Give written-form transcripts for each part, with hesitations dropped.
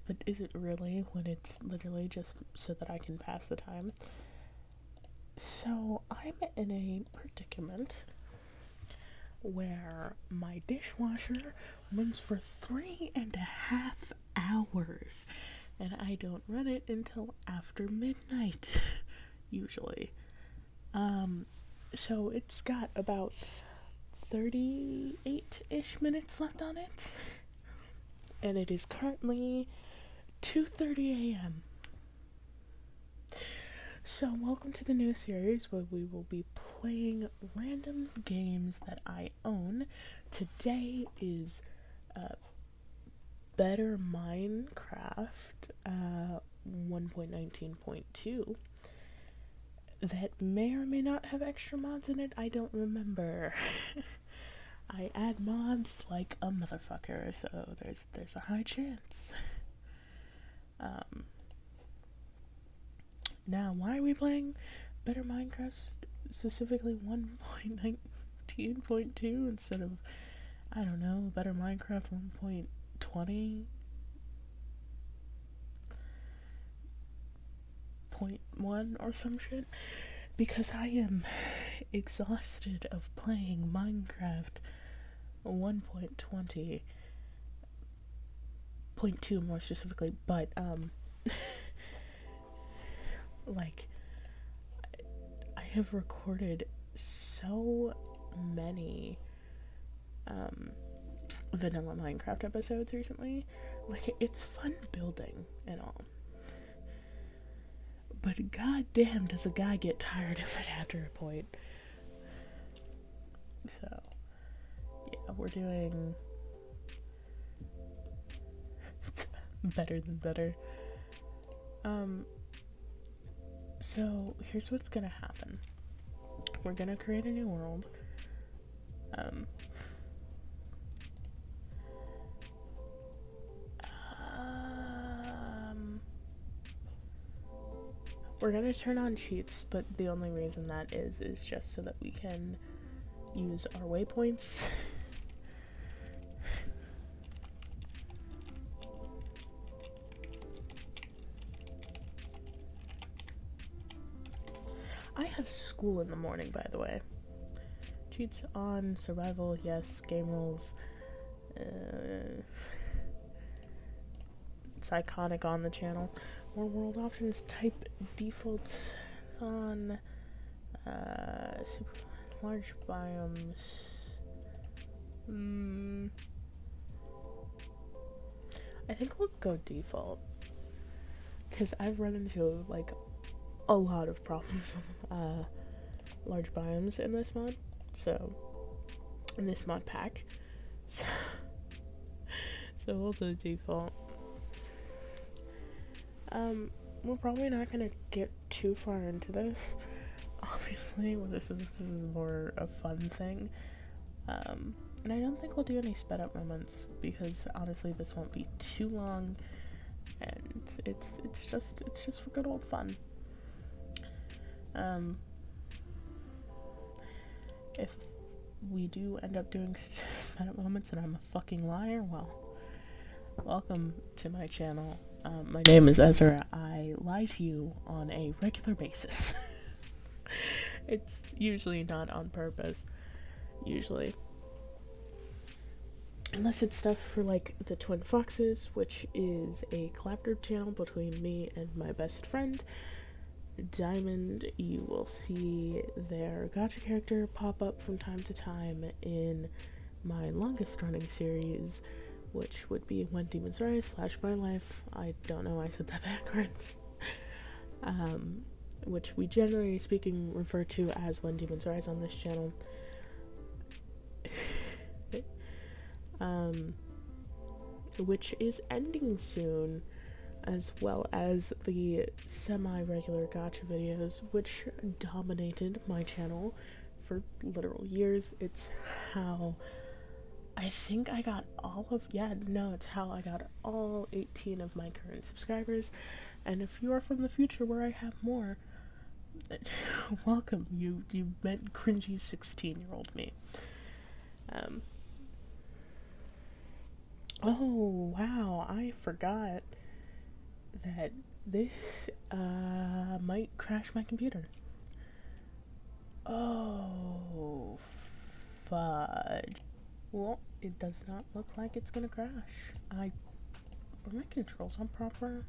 but is it really when it's literally just so that I can pass the time? So I'm in a predicament where my dishwasher runs for 3.5 hours, and I don't run it until after midnight, usually. So it's got about 38-ish minutes left on it, and it is currently 2:30 a.m. So welcome to the new series where we will be playing random games that I own. Today is Better Minecraft 1.19.2 that may or may not have extra mods in it. I don't remember. I add mods like a motherfucker, so there's a high chance. Now, why are we playing Better Minecraft, specifically 1.19.2 instead of, I don't know, Better Minecraft 1.20.1 or some shit? Because I am exhausted of playing Minecraft 1.20.2 more specifically, but like, I have recorded so many vanilla Minecraft episodes recently. Like, it's fun building and all, but goddamn does a guy get tired of it after a point. So yeah, we're doing better than better. So here's what's gonna happen. We're gonna create a new world. We're gonna turn on cheats, but the only reason that is just so that we can use our waypoints. I have school in the morning, by the way. Cheats on, survival, yes, game rules. It's iconic on the channel. More world options, type default on, super large biomes. I think we'll go default, because I've run into, like, a lot of problems with large biomes in this mod, so, in this mod pack, so we'll do default. We're probably not gonna get too far into this, obviously. Well, this is more a fun thing, and I don't think we'll do any sped up moments, because honestly this won't be too long, and it's just for good old fun. If we do end up doing sped up moments and I'm a fucking liar, well, welcome to my channel. My name is Ezra. I lie to you on a regular basis. It's usually not on purpose. Usually. Unless it's stuff for, like, the Twin Foxes, which is a collaborative channel between me and my best friend, Diamond. You will see their gacha character pop up from time to time in my longest running series, which would be When Demons Rise / My Life. I don't know, I said that backwards. Which we generally speaking refer to as When Demons Rise on this channel. Which is ending soon, as well as the semi-regular gacha videos, which dominated my channel for literal years. It's how I think I got it's how I got all 18 of my current subscribers. And if you are from the future where I have more, welcome. You met cringy 16-year-old me. Oh wow, I forgot. that this might crash my computer. Oh, fudge. Well, it does not look like it's gonna crash. Are my controls on proper?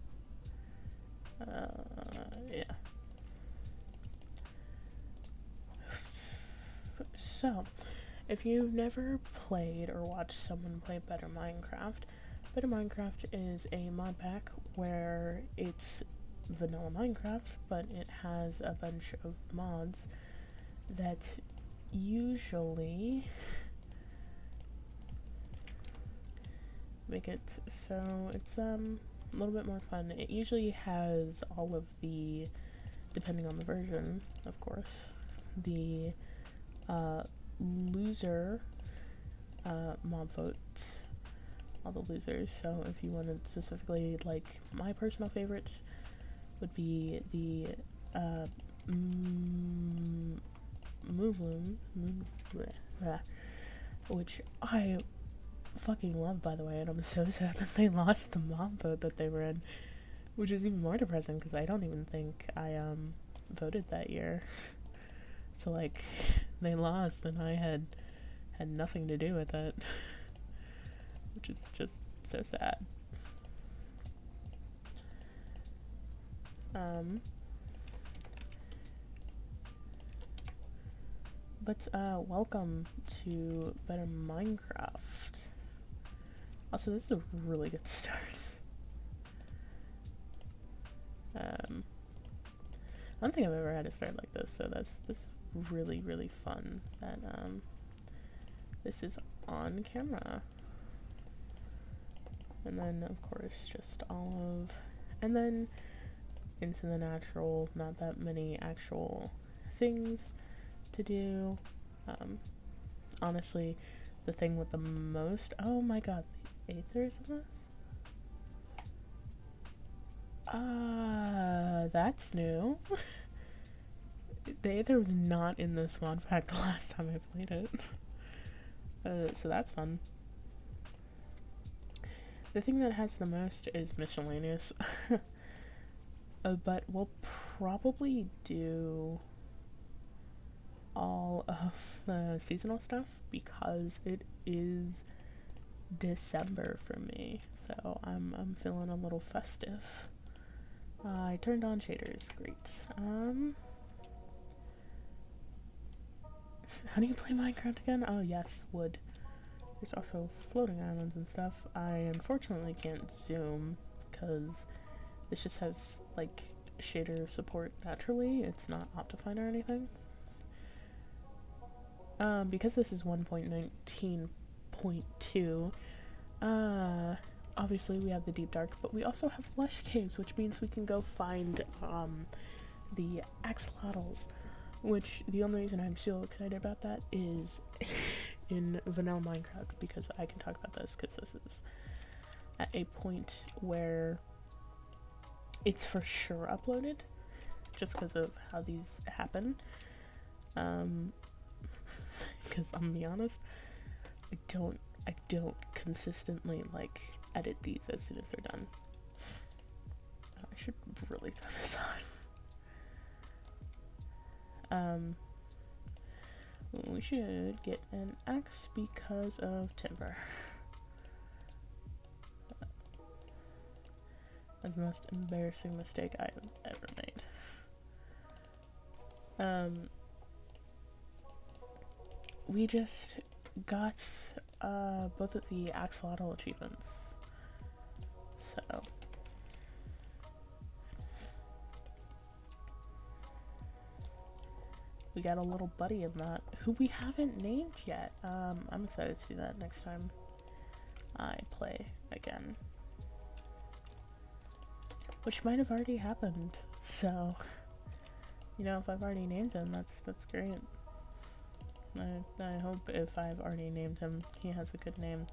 Yeah. So, if you've never played or watched someone play Better Minecraft is a mod pack where it's vanilla Minecraft, but it has a bunch of mods that usually make it so it's a little bit more fun. It usually has all of the, depending on the version, of course, the loser mob votes, all the losers. So if you wanted specifically, like, my personal favorites would be the which I fucking love, by the way, and I'm so sad that they lost the mob vote that they were in, which is even more depressing because I don't even think I voted that year. So, like, they lost and I had nothing to do with it, which is just so sad. But welcome to Better Minecraft. Also, this is a really good start. I don't think I've ever had a start like this, so this is really, really fun that this is on camera. And then, of course, just olive, and then into the natural, not that many actual things to do. Honestly, the thing with the most, oh my god, the aethers in this? That's new. The aether was not in this mod pack the last time I played it. So that's fun. The thing that has the most is miscellaneous. But we'll probably do all of the seasonal stuff because it is December for me, so I'm feeling a little festive. I turned on shaders, great. How do you play Minecraft again? Oh yes, wood. There's also floating islands and stuff. I unfortunately can't zoom because this just has like shader support naturally. It's not Optifine or anything. Because this is 1.19.2, obviously we have the deep dark, but we also have lush caves, which means we can go find the axolotls, which the only reason I'm so excited about that is in vanilla Minecraft, because I can talk about this because this is at a point where it's for sure uploaded just because of how these happen. Because I'm gonna be honest, I don't consistently like edit these as soon as they're done. I should really throw this on. We should get an axe because of timber. That's the most embarrassing mistake I have ever made. We just got both of the axolotl achievements, so we got a little buddy in that who we haven't named yet. I'm excited to do that next time I play again, which might have already happened. So, you know, if I've already named him, that's great. I hope if I've already named him, he has a good name,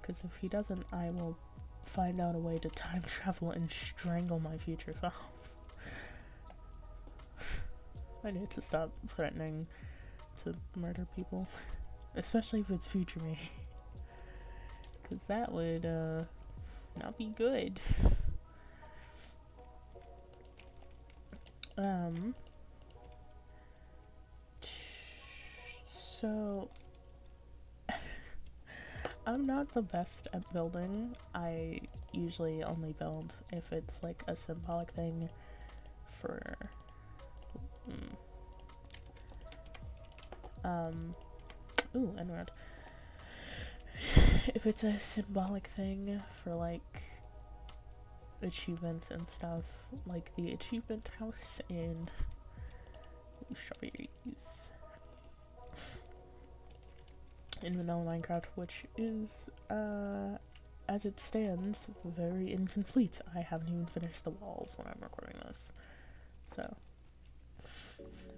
because if he doesn't, I will find out a way to time travel and strangle my future self. I need to stop threatening to murder people, especially if it's future me, because that would not be good. Um, so I'm not the best at building. I usually only build if it's like a symbolic thing for ooh, Enrod. If it's a symbolic thing for like achievements and stuff, like the achievement house in strawberries in vanilla Minecraft, which is as it stands very incomplete. I haven't even finished the walls when I'm recording this, so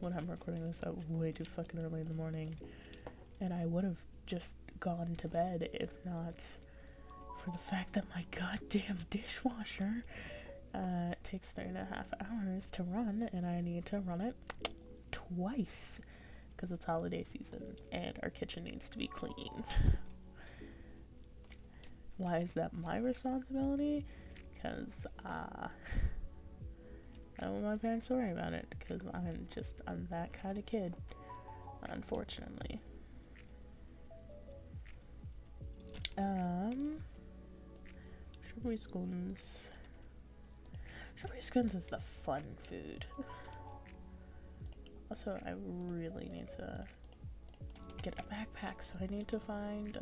when I'm recording this at way too fucking early in the morning, and I would have just gone to bed if not for the fact that my goddamn dishwasher takes 3.5 hours to run, and I need to run it twice because it's holiday season and our kitchen needs to be clean. Why is that my responsibility? Because I don't want my parents to worry about it, because I'm that kind of kid, unfortunately. Strawberry scones. Strawberry scones is the fun food. Also, I really need to get a backpack, so I need to find,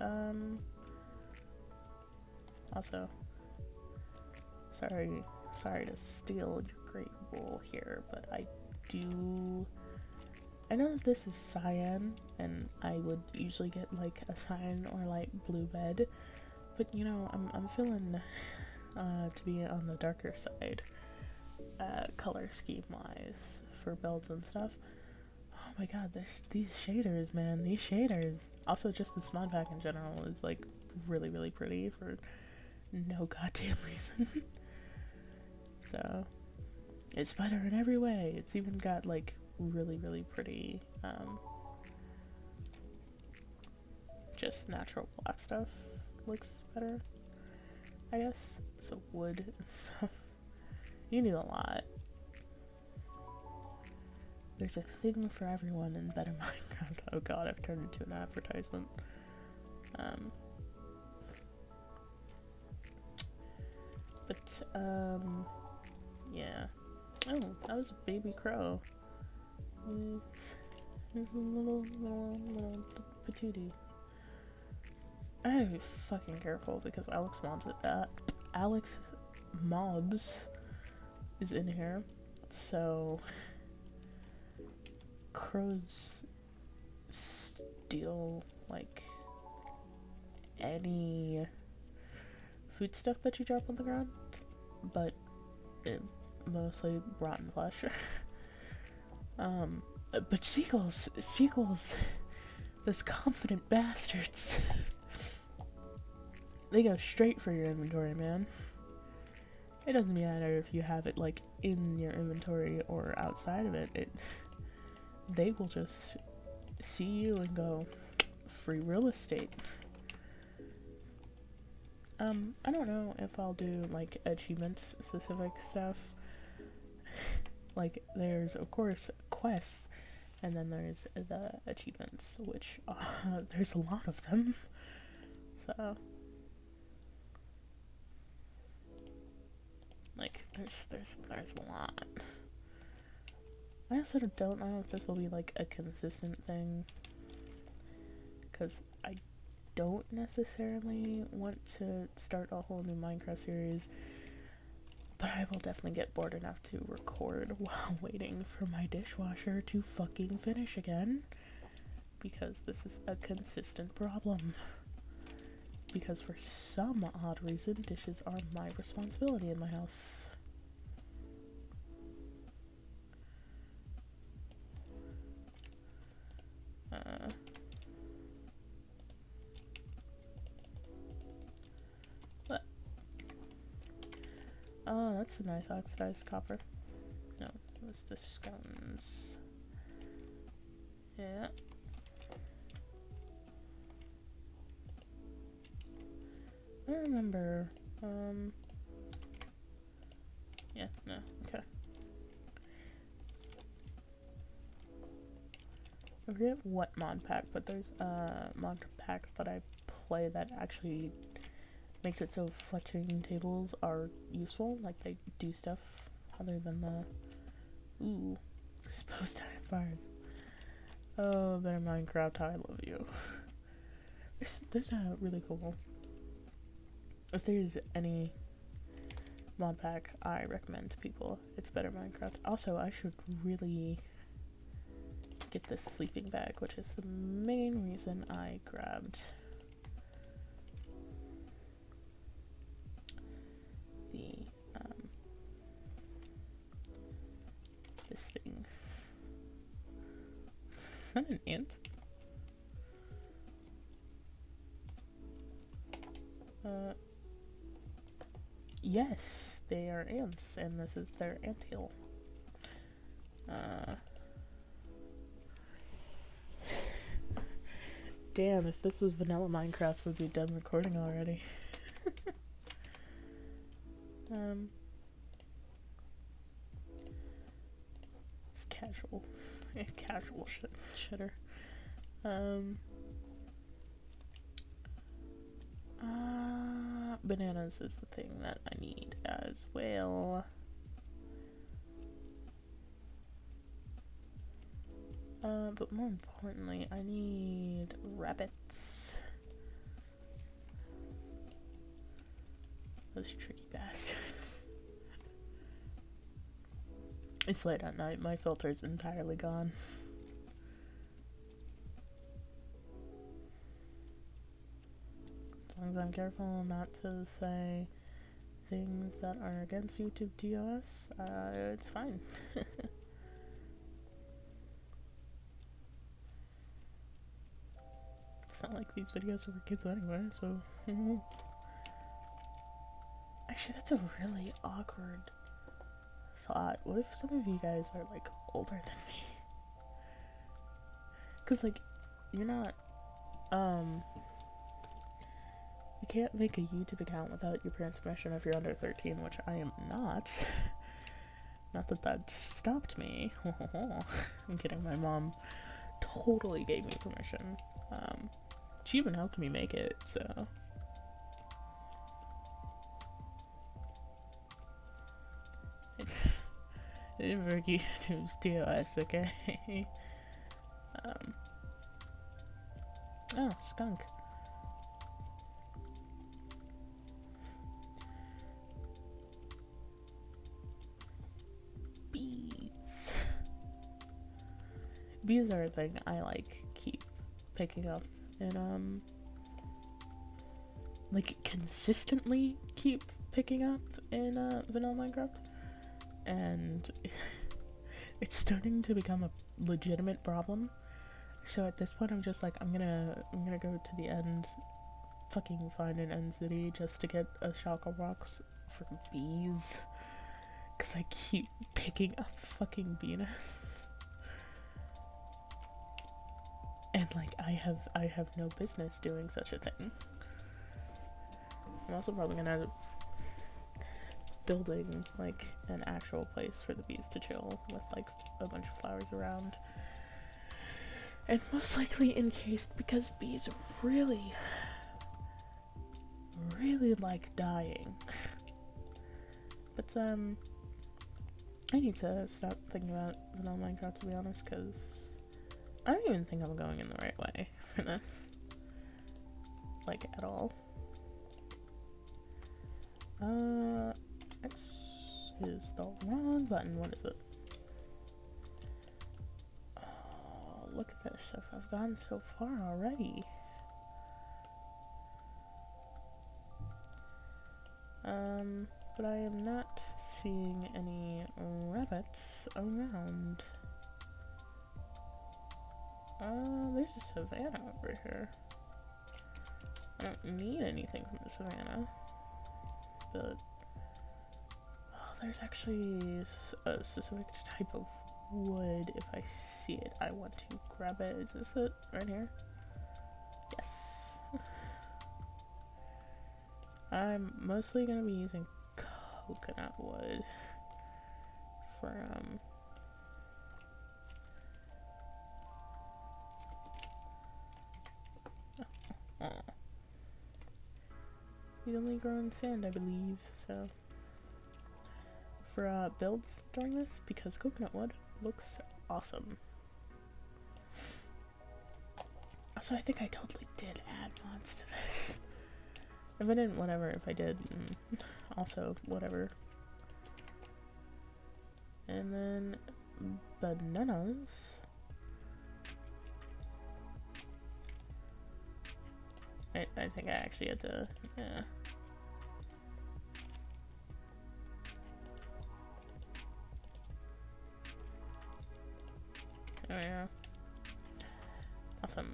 also, sorry to steal your great wool here, but I know that this is cyan, and I would usually get like a cyan or light blue bed, but you know, I'm feeling to be on the darker side, color scheme wise for builds and stuff. Oh my god, these shaders, man, these shaders. Also, just this mod pack in general is like really, really pretty for no goddamn reason. So, it's better in every way. It's even got like really, really pretty, just natural black stuff looks better, I guess. So wood and stuff. You need a lot. There's a thing for everyone in Better Minecraft. Oh god, I've turned into an advertisement. Yeah. Oh, that was a baby crow. It's a little patootie. I gotta be fucking careful because Alex Mobs is in here, so crows steal like any food stuff that you drop on the ground, but mostly rotten flesh. But seagulls, those confident bastards, they go straight for your inventory, man. It doesn't matter if you have it like in your inventory or outside of it, they will just see you and go, free real estate. I don't know if I'll do like achievements specific stuff. Like there's of course quests, and then there's the achievements, which there's a lot of them. So like there's a lot. I also don't know if this will be like a consistent thing, because I don't necessarily want to start a whole new Minecraft series, but I will definitely get bored enough to record while waiting for my dishwasher to fucking finish again, because this is a consistent problem. Because for some odd reason, dishes are my responsibility in my house. What? Oh, that's a nice oxidized copper. No, it was the scones. Yeah. I remember, yeah, no, okay. forget what mod pack, but there's a mod pack that I play that actually makes it so fletching tables are useful. Like, they do stuff other than the... Ooh. Supposed to have bars. Oh, better Minecraft, how I love you. There's a really cool... If there's any mod pack I recommend to people, it's Better Minecraft. Also, I should really get this sleeping bag, which is the main reason I grabbed the this thing. Is that an ant? Yes, they are ants, and this is their anthill. Damn, if this was vanilla Minecraft, we'd be done recording already. It's casual. Casual shitter. Bananas is the thing that I need as well. But more importantly, I need rabbits. Those tricky bastards. It's late at night, my filter's entirely gone. As long as I'm careful not to say things that are against YouTube TOS, it's fine. It's not like these videos are for kids anyway, so... Actually, that's a really awkward thought. What if some of you guys are, like, older than me? Because, like, you're not, you can't make a YouTube account without your parents' permission if you're under 13, which I am not. Not that that stopped me. I'm kidding, my mom totally gave me permission. She even helped me make it, so... It didn't work YouTube's TOS, okay? Oh, skunk. Bees. Bees are a thing I, like, keep picking up. And, like, consistently keep picking up in, vanilla Minecraft. And it's starting to become a legitimate problem. So at this point, I'm just like, I'm gonna go to the end, fucking find an end city just to get a shotgun box for bees. Cause I keep picking up fucking bee nests. And like, I have no business doing such a thing. I'm also probably gonna end up building like an actual place for the bees to chill with like a bunch of flowers around. And most likely encased because bees really like dying. But I need to stop thinking about vanilla Minecraft, to be honest, because I don't even think I'm going in the right way for this. Like, at all. X is the wrong button. What is it? Oh, look at this. I've gone so far already. But I am not seeing any rabbits around. There's a savannah over here. I don't need anything from the savannah. But, oh, there's actually a specific type of wood. If I see it, I want to grab it. Is this it? Right here? Yes. I'm mostly gonna be using coconut wood for, These only grow in sand, I believe, so. For builds during this, because coconut wood looks awesome. Also, I think I totally did add mods to this. If I didn't, whatever. If I did, also, whatever. And then, bananas. I think I actually had to, yeah. Oh yeah. Awesome.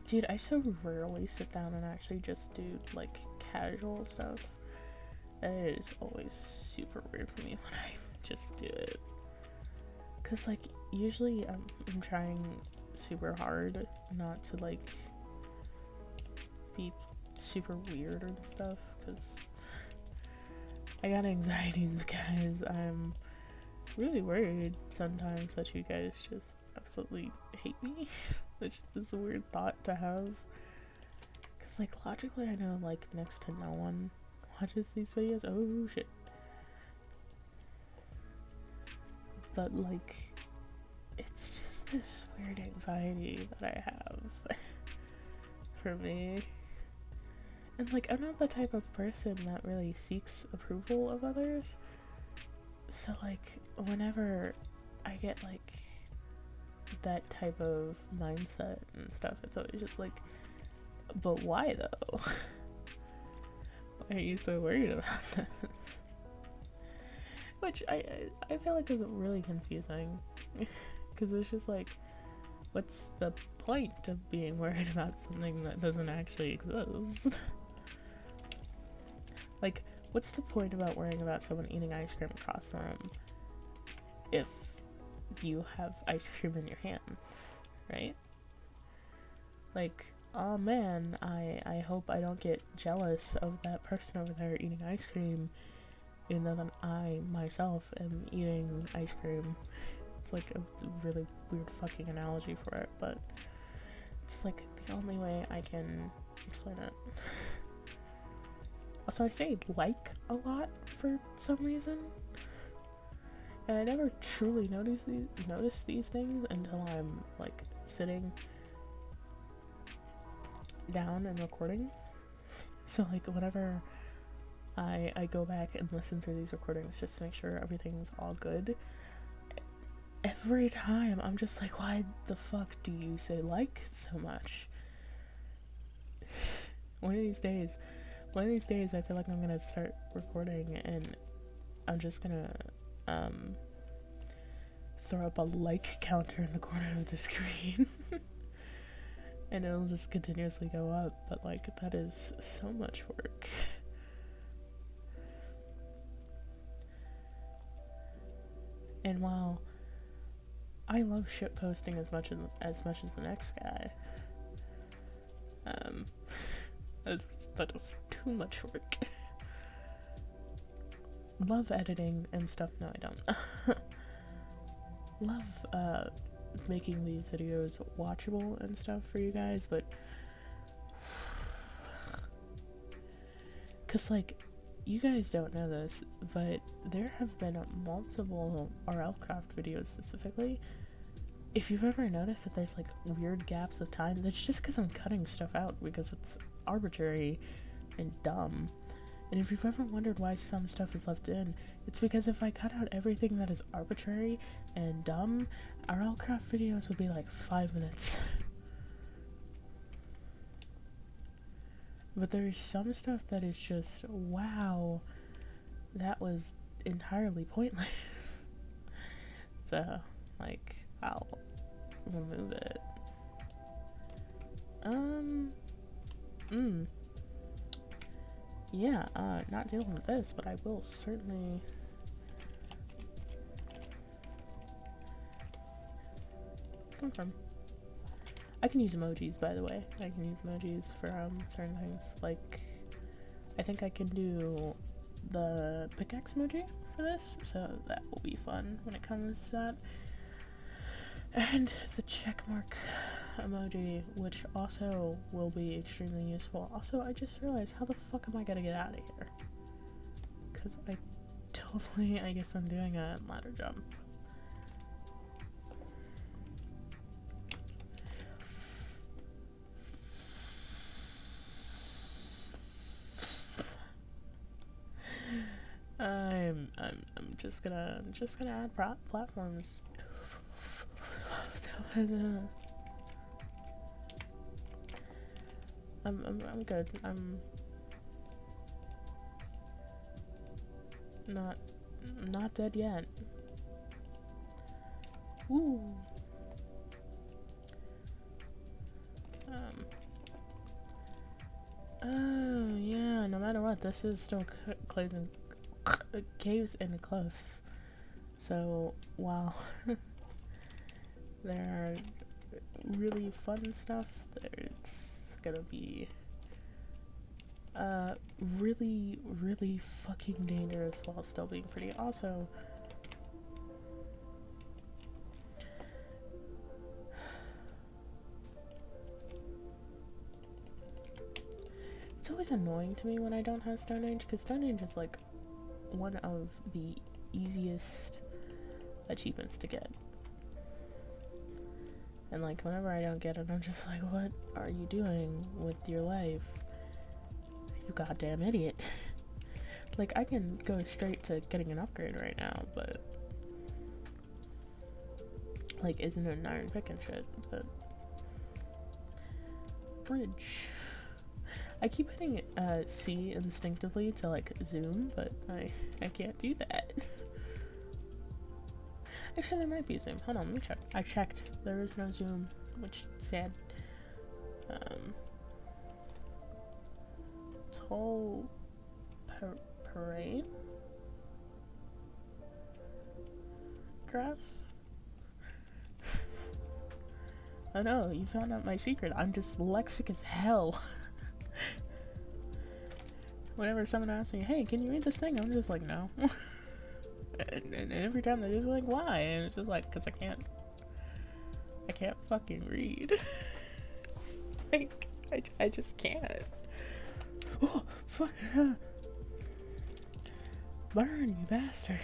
Dude, I so rarely sit down and actually just do, like, casual stuff. That is always super weird for me when I just do it. Cause, like, usually I'm trying super hard not to, like, be super weird and stuff, cause I got anxieties, guys. I'm really worried sometimes that you guys just absolutely hate me, which is a weird thought to have. Cause, like, logically I know, like, next to no one watches these videos. Oh, shit. But, like, it's just this weird anxiety that I have for me. And, like, I'm not the type of person that really seeks approval of others. So, like, whenever I get, like, that type of mindset and stuff, it's always just like, but why though? Why are you so worried about this? Which I feel like is really confusing. Because it's just like, what's the point of being worried about something that doesn't actually exist? Like, what's the point about worrying about someone eating ice cream across the room if you have ice cream in your hands, right? Like, oh man, I hope I don't get jealous of that person over there eating ice cream, even though then I myself am eating ice cream. It's like a really weird fucking analogy for it, but it's like the only way I can explain it. Also, I say like a lot for some reason, and I never truly notice these things until I'm like sitting down and recording. So like whenever I go back and listen through these recordings just to make sure everything's all good, every time I'm just like, why the fuck do you say like so much? One of these days I feel like I'm gonna start recording and I'm just gonna throw up a like counter in the corner of the screen. And it'll just continuously go up, but like that is so much work. And while I love shitposting as much as the next guy, that is too much work. Love editing and stuff. No, I don't. Love making these videos watchable and stuff for you guys, but cause like you guys don't know this, but there have been multiple RLcraft videos specifically. If you've ever noticed that there's like weird gaps of time, that's just because I'm cutting stuff out because it's arbitrary and dumb. And if you've ever wondered why some stuff is left in, it's because if I cut out everything that is arbitrary and dumb, our RLcraft videos would be like 5 minutes. But there's some stuff that is just, wow, that was entirely pointless. So, like, I'll remove it. Yeah, not dealing with this, but I will certainly confirm. I can use emojis, by the way. I can use emojis for certain things. Like, I think I can do the pickaxe emoji for this, so that will be fun when it comes to that. And the check mark emoji, which also will be extremely useful. Also, I just realized, how the fuck am I gonna get out of here? Because I guess I'm doing a ladder jump. I'm just gonna add platforms. I'm good. I'm not dead yet. Ooh. Oh yeah. No matter what, this is still caves and cliffs. So while there are really fun stuff, it's gonna be really fucking dangerous while still being pretty. Also, it's always annoying to me when I don't have Stone Age, because Stone Age is like one of the easiest achievements to get. And like whenever I don't get it, I'm just like, what are you doing with your life? You goddamn idiot. Like, I can go straight to getting an upgrade right now, but like, isn't it an iron pick and shit? But bridge. I keep hitting C instinctively to like zoom, but I can't do that. Actually, there might be a zoom. Hold on, let me check. I checked. There is no zoom, which is sad. Tall parade? Grass? Oh no, you found out my secret. I'm dyslexic as hell. Whenever someone asks me, hey, can you read this thing? I'm just like, no. and every time they're just like, why? And it's just like, because I can't fucking read. Like, I just can't. Oh, fuck. Burn, you bastard.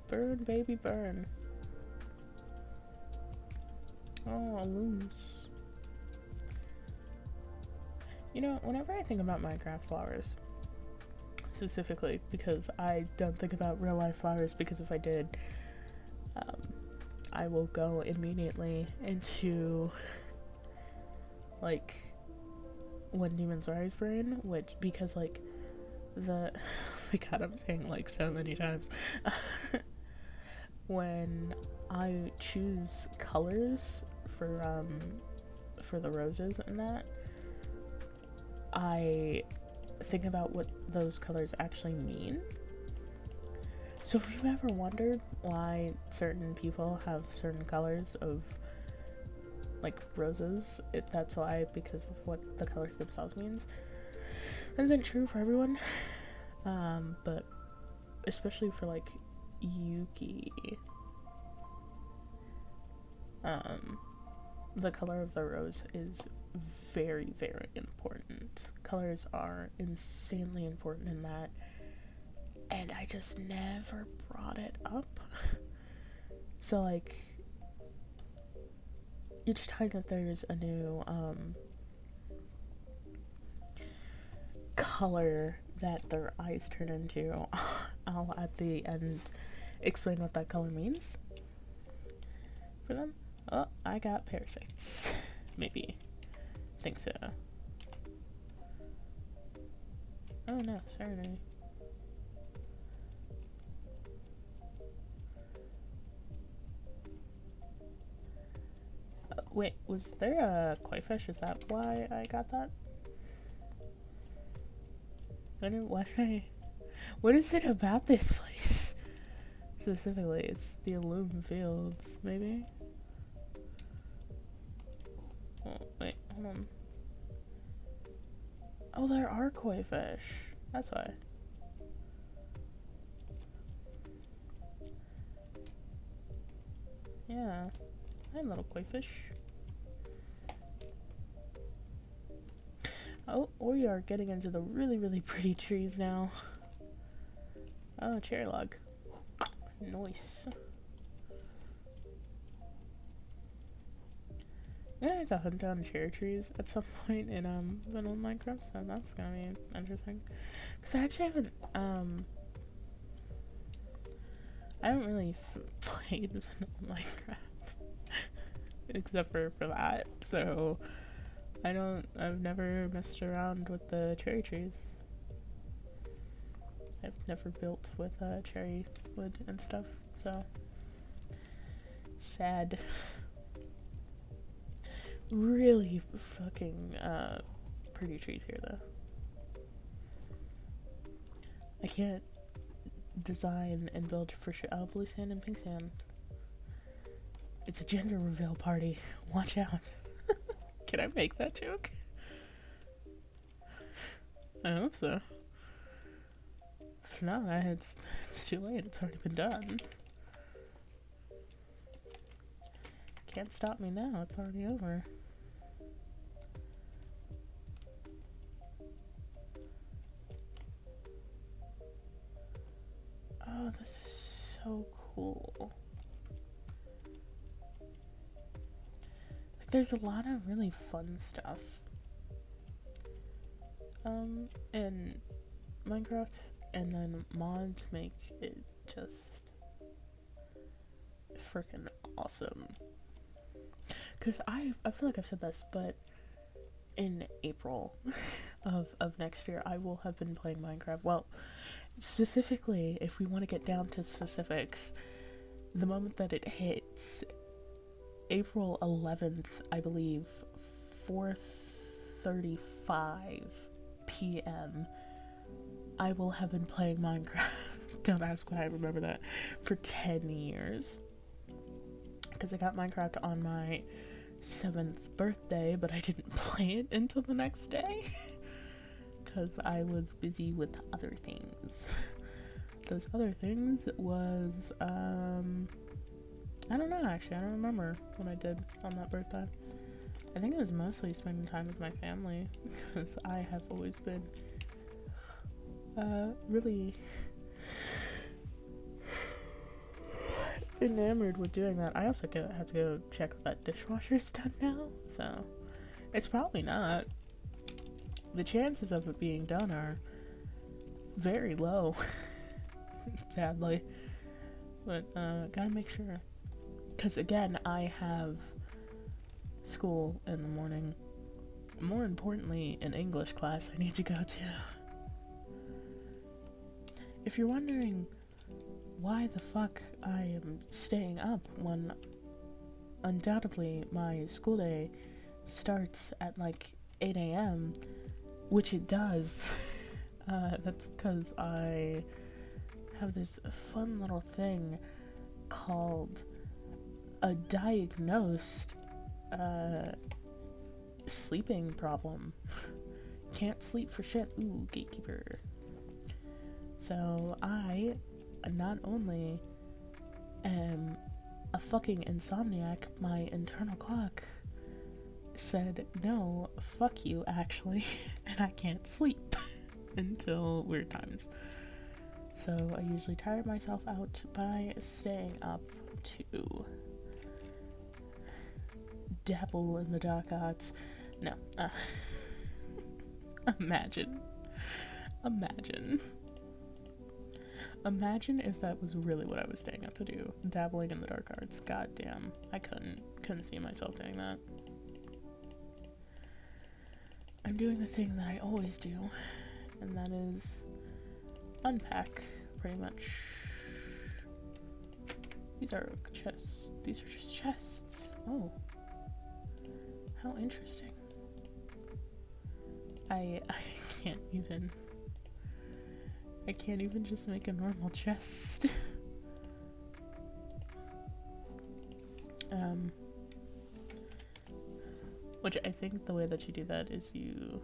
Burn, baby, burn. Oh, looms. You know, whenever I think about Minecraft flowers, specifically, because I don't think about real life flowers, because if I did, I will go immediately into like When Demons Rise brain, which, because like oh my god, I'm saying like so many times. When I choose colors for the roses and that, I think about what those colors actually mean. So if you've ever wondered why certain people have certain colors of like roses, that's why, because of what the colors themselves means. That isn't true for everyone, but especially for like Yuki, the color of the rose is very, very important. Colors are insanely important in that, and I just never brought it up. So like, each time that there's a new color that their eyes turn into, I'll at the end explain what that color means for them. Oh, I got parasites. Maybe. Think so. Oh no, sorry. Wait, was there a koi fish? Is that why I got that? What is it about this place? Specifically, it's the Illumined Fields, maybe? Oh, wait, hold on. Oh, there are koi fish. That's why. Yeah. Hi, little koi fish. Oh, we are getting into the really, really pretty trees now. Oh, cherry log. Nice. Yeah, I have to hunt down cherry trees at some point in vanilla Minecraft, so that's gonna be interesting. Cause I actually haven't I haven't really played vanilla Minecraft except for that. So I've never messed around with the cherry trees. I've never built with cherry wood and stuff, so sad. Really fucking pretty trees here though. I can't design and build for sure. Oh, blue sand and pink sand. It's a gender reveal party. Watch out. Can I make that joke? I hope so. If not, it's too late. It's already been done. Can't stop me now. It's already over. Oh, this is so cool. Like, there's a lot of really fun stuff in Minecraft, and then mods make it just freaking awesome. Cause I feel like I've said this, but in April of next year, I will have been playing Minecraft. Well, specifically, if we want to get down to specifics, the moment that it hits April 11th, I believe, 4:35 p.m., I will have been playing Minecraft. Don't ask why I remember that. For 10 years. Because I got Minecraft on my 7th birthday, but I didn't play it until the next day. Because I was busy with other things. Those other things was, I don't know actually. I don't remember what I did on that birthday. I think it was mostly spending time with my family. Because I have always been really enamored with doing that. I also have to go check if that dishwasher's done now, so it's probably not. The chances of it being done are very low, sadly, but gotta make sure, because again, I have school in the morning, more importantly an English class I need to go to. If you're wondering why the fuck I am staying up when undoubtedly my school day starts at like 8 a.m., which it does, that's because I have this fun little thing called a diagnosed sleeping problem. Can't sleep for shit. Ooh, gatekeeper. So I not only am a fucking insomniac, my internal clock said, no, fuck you, actually, and I can't sleep until weird times. So I usually tire myself out by staying up to dabble in the dark arts. No, imagine if that was really what I was staying up to do, dabbling in the dark arts. God damn, I couldn't see myself doing that. I'm doing the thing that I always do, and that is unpack, pretty much. These are chests. These are just chests. Oh. How interesting. I can't even just make a normal chest. Which I think the way that you do that is you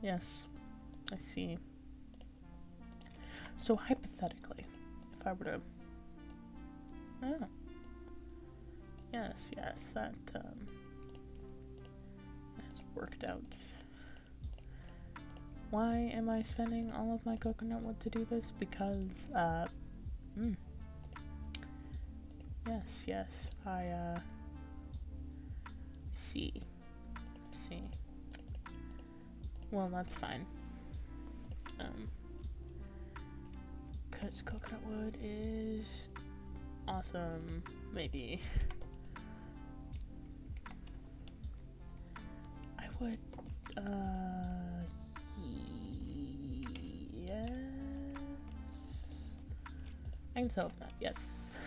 Yes, I see. So hypothetically, if I were to... Oh. Yes, that has worked out. Why am I spending all of my coconut wood to do this? Because, yes, I see. Well, that's fine. Because coconut wood is awesome, maybe. I would, yes. I can sell that, yes.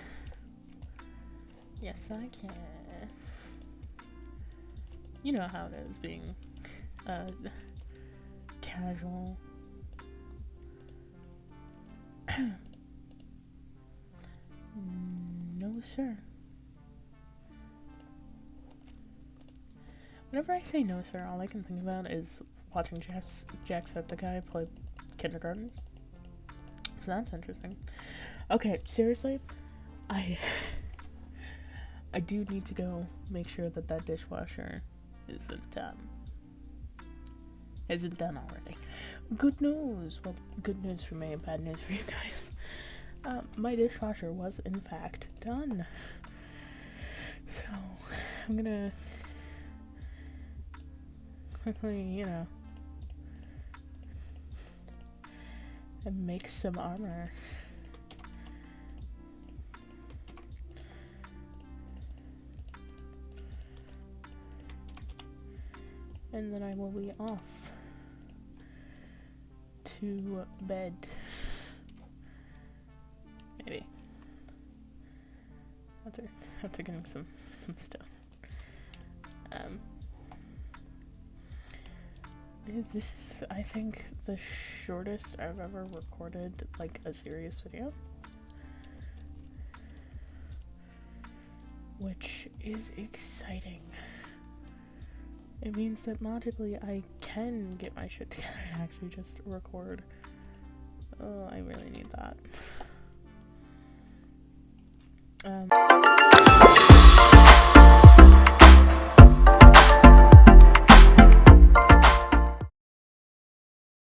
Yes, I can. You know how it is being, casual. No, sir. Whenever I say no, sir, all I can think about is watching Jacksepticeye play kindergarten. So that's interesting. Okay, seriously, I do need to go make sure that dishwasher isn't done already. Good news. Well, good news for me and bad news for you guys. My dishwasher was in fact done. So I'm gonna quickly, and make some armor. And then I will be off to bed. Maybe. After getting some stuff. This is, I think, the shortest I've ever recorded, like, a serious video. Which is exciting. It means that magically I can get my shit together and actually just record. Oh, I really need that.